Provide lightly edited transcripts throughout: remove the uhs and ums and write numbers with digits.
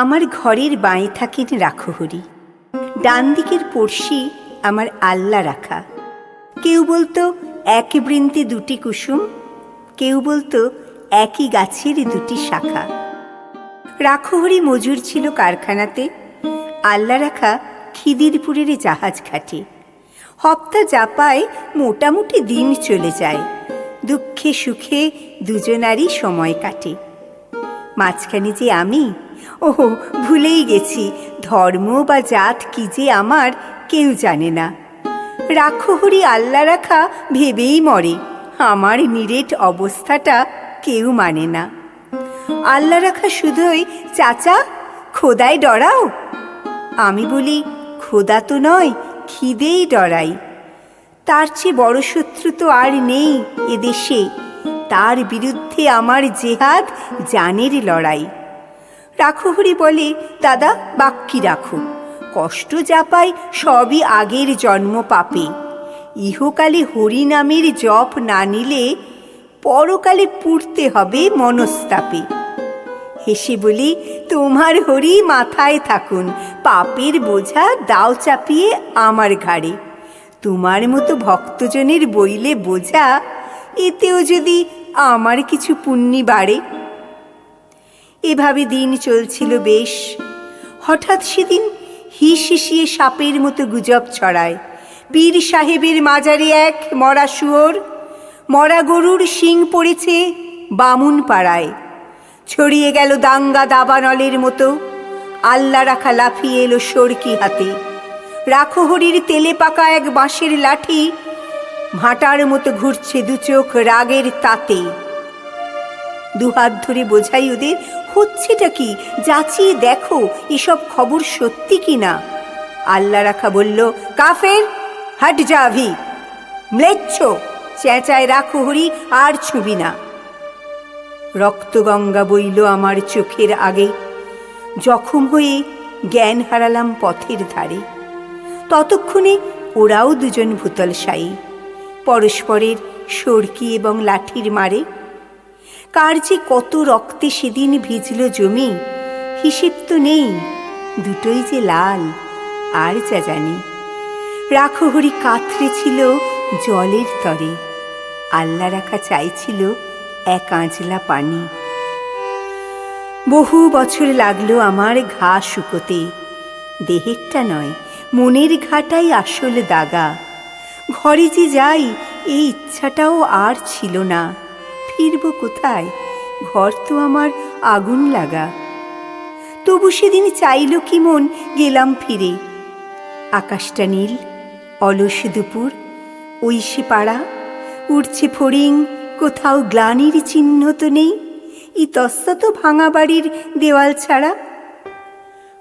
আমার ঘরের বাঁয়ে থাকেন রাখহরি, ডান দিকের পড়শি আমার আল্লা রাখা। কেউ বলতো এক বৃন্তে দুটি কুসুম, কেউ বলতো একই গাছের দুটি শাখা। রাখহরি মজুর ছিল কারখানাতে, আল্লা রাখা খিদিরপুরের জাহাজ ঘাটে। হপ্তা জাপায় মোটামুটি দিন চলে যায়, দুঃখে সুখে দুজনারই সময় কাটে। মাঝখানে যে আমি, ওহো ভুলেই গেছি, ধর্ম বা জাত কি যে আমার কেউ জানে না। রাখহরি আল্লা রাখা ভেবেই মরে, আমার নিরেট অবস্থাটা কেউ মানে না। আল্লা রাখা শুধুই চাচা খোদায় ডরাও, আমি বলি খোদা তো নয়, খিদেই ডরাই। তার চেয়ে বড় শত্রু তো আর নেই এদেশে, তার বিরুদ্ধে আমার জেহাদ জানের লড়াই। রাখহরি বলে দাদা বাক্যি রাখো, কষ্ট যা পাই সবই আগের জন্ম পাপে। ইহকালে হরি নামের জপ না নিলে পরকালে পুড়তে হবে মনস্তাপে। হেসে বলি তোমার হরি মাথায় থাকুন, পাপের বোঝা দাও চাপিয়ে আমার ঘাড়ে। তোমার মতো ভক্তজনের বইলে বোঝা, এতেও যদি আমার কিছু পুণ্যি বাড়ে। এভাবে দিন চলছিল বেশ। হঠাৎ সেদিন হিস হিসিয়ে সাপের মতো গুজব ছড়ায়, পীর সাহেবের মাজারে এক মরা শুয়োর, মরা গরুর শিং পড়েছে বামুন পাড়ায়। ছড়িয়ে গেল দাঙ্গা দাবানলের মতো, আল্লা রাখা লাফিয়ে এলো সরকি হাতে। রাখহরির তেলে পাকা এক বাঁশের লাঠি ভাটার মতো ঘুরছে দু চোখ রাগের তাতে। দুহাত ধরে বোঝাই ওদের হচ্ছেটা কি, যাচিয়ে দেখো এসব খবর সত্যি কিনা। আল্লা রাখা বলল কাফের হাট যাভি, ম্লেচ্ছ, চেঁচায় রাখহরি আর ছুবি না। রক্তগঙ্গা বইল আমার চোখের আগে, জখম হয়ে জ্ঞান হারালাম পথের ধারে। ততক্ষণে ওরাও দুজন ভূতলশায়ী, পরস্পরের সরকি এবং লাঠির মারে। কার যে কত রক্তে সেদিন ভিজল জমি, হিসেব তো নেই, দুটোই যে লাল আর যা জানি। রাখহরি কাতরে ছিল জলের তরে, আল্লা রাখা চাইছিল এক আঁজলা পানি। বহু বছর লাগলো আমার ঘা শুকোতে, দেহেরটা নয় মনের ঘাটাই আসল দাগা। ঘরে যে যাই এই ইচ্ছাটাও আর ছিল না, ফিরব কোথায়, ঘর তো আমার আগুন লাগা। তবু সেদিন চাইল কি মন গেলাম ফিরে। আকাশটা নীল, অলস দুপুর, ওই সে পাড়া, উড়ছে ফড়িং, কোথাও গ্লানির চিহ্ন তো নেই, ইতস্তত ভাঙা বাড়ির দেওয়াল ছাড়া।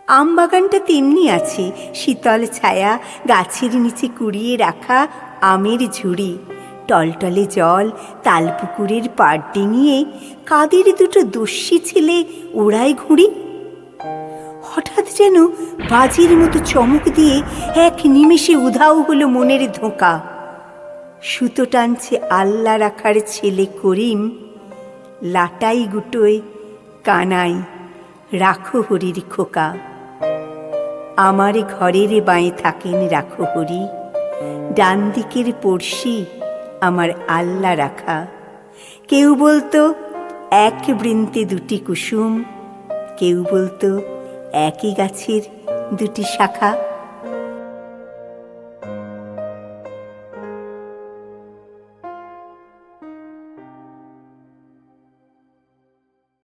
আমবাগানটা তেমনি আছে, শীতল ছায়া, গাছের নিচে কুড়িয়ে রাখা আমের ঝুড়ি, টলটলে জল, তালপুকুরের পাড় ডিঙিয়ে কাদের দুটো দস্যি ছেলে ওড়ায় ঘুড়ি। হঠাৎ যেন বাজির মতো চমক দিয়ে এক নিমেষে উধাও হলো মনের ধোঁকা। সুতো টানছে আল্লা রাখার ছেলে করিম, লাটাই গুটোয় কানাই রাখহরির খোকা। আমার ঘরের বাঁয়ে থাকেন রাখহরি, ডান দিকের পড়শি আমার আল্লা রাখা। কেউ বলতো এক বৃন্তে দুটি কুসুম, কেউ বলতো একই গাছের দুটি শাখা।